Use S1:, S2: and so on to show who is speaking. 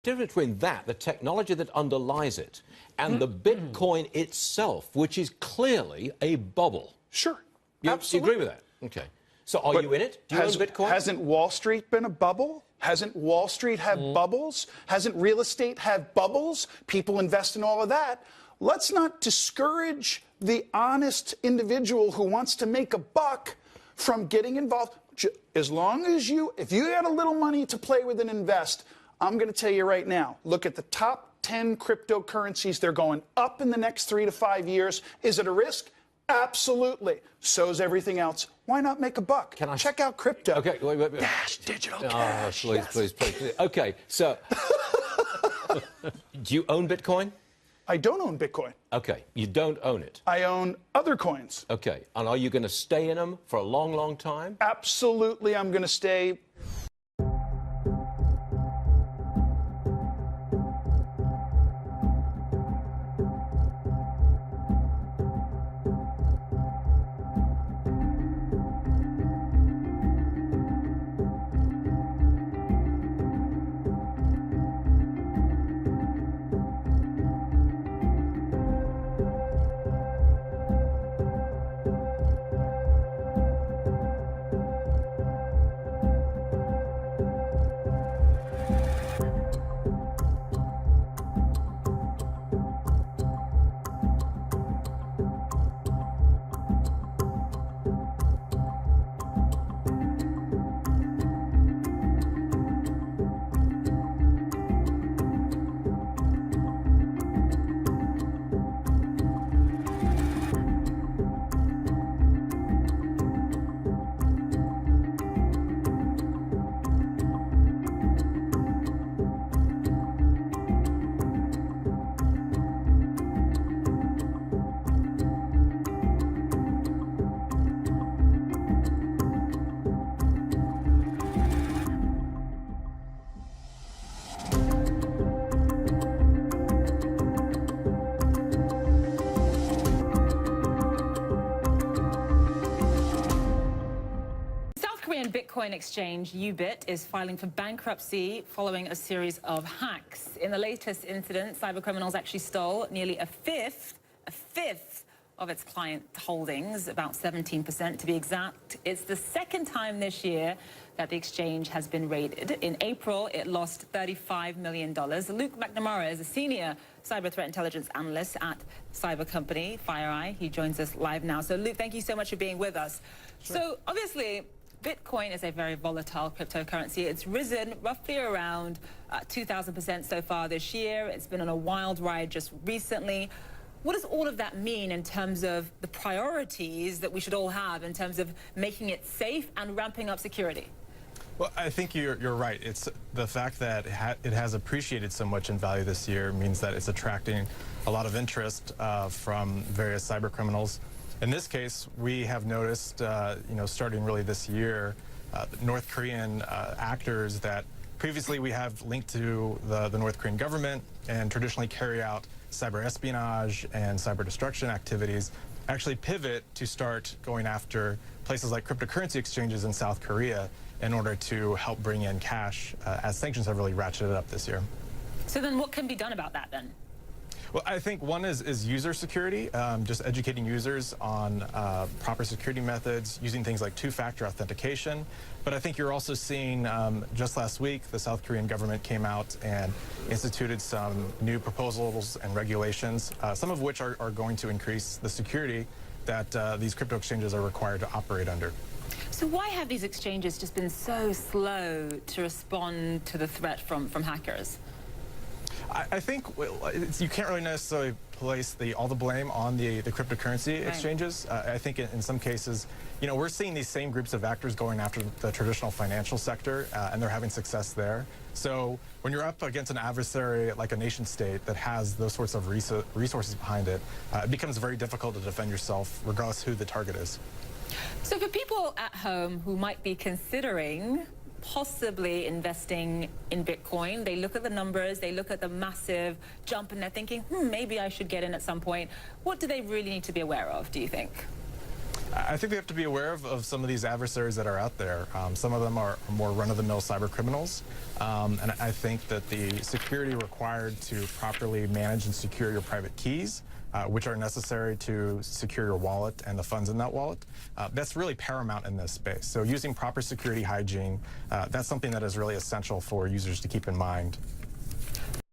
S1: difference between that, the technology that underlies it, and the Bitcoin itself, which is clearly a bubble.
S2: Sure.
S1: You
S2: Absolutely.
S1: agree with that? Okay. So are you in it? Do you own Bitcoin?
S2: Hasn't Wall Street been a bubble? Hasn't Wall Street had bubbles? Hasn't real estate had bubbles? People invest in all of that. Let's not discourage the honest individual who wants to make a buck from getting involved. As long as if you got a little money to play with and invest, I'm going to tell you right now, look at the top 10 cryptocurrencies. They're going up in the next 3 to 5 years. Is it a risk? Absolutely. So's everything else. Why not make a buck?
S1: Can I
S2: check out crypto?
S1: Okay, wait.
S2: Dash digital cash.
S1: Please,
S2: Yes.
S1: please. Okay, so do you own Bitcoin?
S2: I don't own Bitcoin.
S1: Okay, you don't own it.
S2: I own other coins.
S1: Okay, and are you going to stay in them for a long, long time?
S2: Absolutely, I'm going to stay.
S3: Bitcoin exchange Ubit is filing for bankruptcy following a series of hacks. In the latest incident, cybercriminals actually stole nearly a fifth of its client holdings, about 17% to be exact. It's the second time this year that the exchange has been raided. In April, it lost $35 million. Luke McNamara is a senior cyber threat intelligence analyst at cyber company FireEye. He joins us live now. So, Luke, thank you so much for being with us. Sure. So, obviously, Bitcoin is a very volatile cryptocurrency. It's risen roughly around 2,000% so far this year. It's been on a wild ride just recently. What does all of that mean in terms of the priorities that we should all have in terms of making it safe and ramping up security?
S4: Well, I think you're right. It's the fact that it has appreciated so much in value this year means that it's attracting a lot of interest from various cyber criminals. In this case, we have noticed, starting really this year, North Korean actors that previously we have linked to the North Korean government and traditionally carry out cyber espionage and cyber destruction activities actually pivot to start going after places like cryptocurrency exchanges in South Korea in order to help bring in cash as sanctions have really ratcheted up this year.
S3: So then what can be done about that then?
S4: Well, I think one is user security, just educating users on proper security methods, using things like two-factor authentication. But I think you're also seeing, just last week, the South Korean government came out and instituted some new proposals and regulations, some of which are going to increase the security that these crypto exchanges are required to operate under.
S3: So why have these exchanges just been so slow to respond to the threat from hackers?
S4: I think you can't really necessarily place all the blame on the cryptocurrency exchanges. I think in some cases, we're seeing these same groups of actors going after the traditional financial sector, and they're having success there. So when you're up against an adversary like a nation state that has those sorts of resources behind it, it becomes very difficult to defend yourself, regardless who the target is.
S3: So for people at home who might be considering possibly investing in Bitcoin, they look at the numbers, they look at the massive jump, and they're thinking, maybe I should get in at some point. What do they really need to be aware of, do you think?
S4: I think we have to be aware of some of these adversaries that are out there. Some of them are more run-of-the-mill cyber criminals, and I think that the security required to properly manage and secure your private keys, which are necessary to secure your wallet and the funds in that wallet, that's really paramount in this space. So using proper security hygiene, that's something that is really essential for users to keep in mind.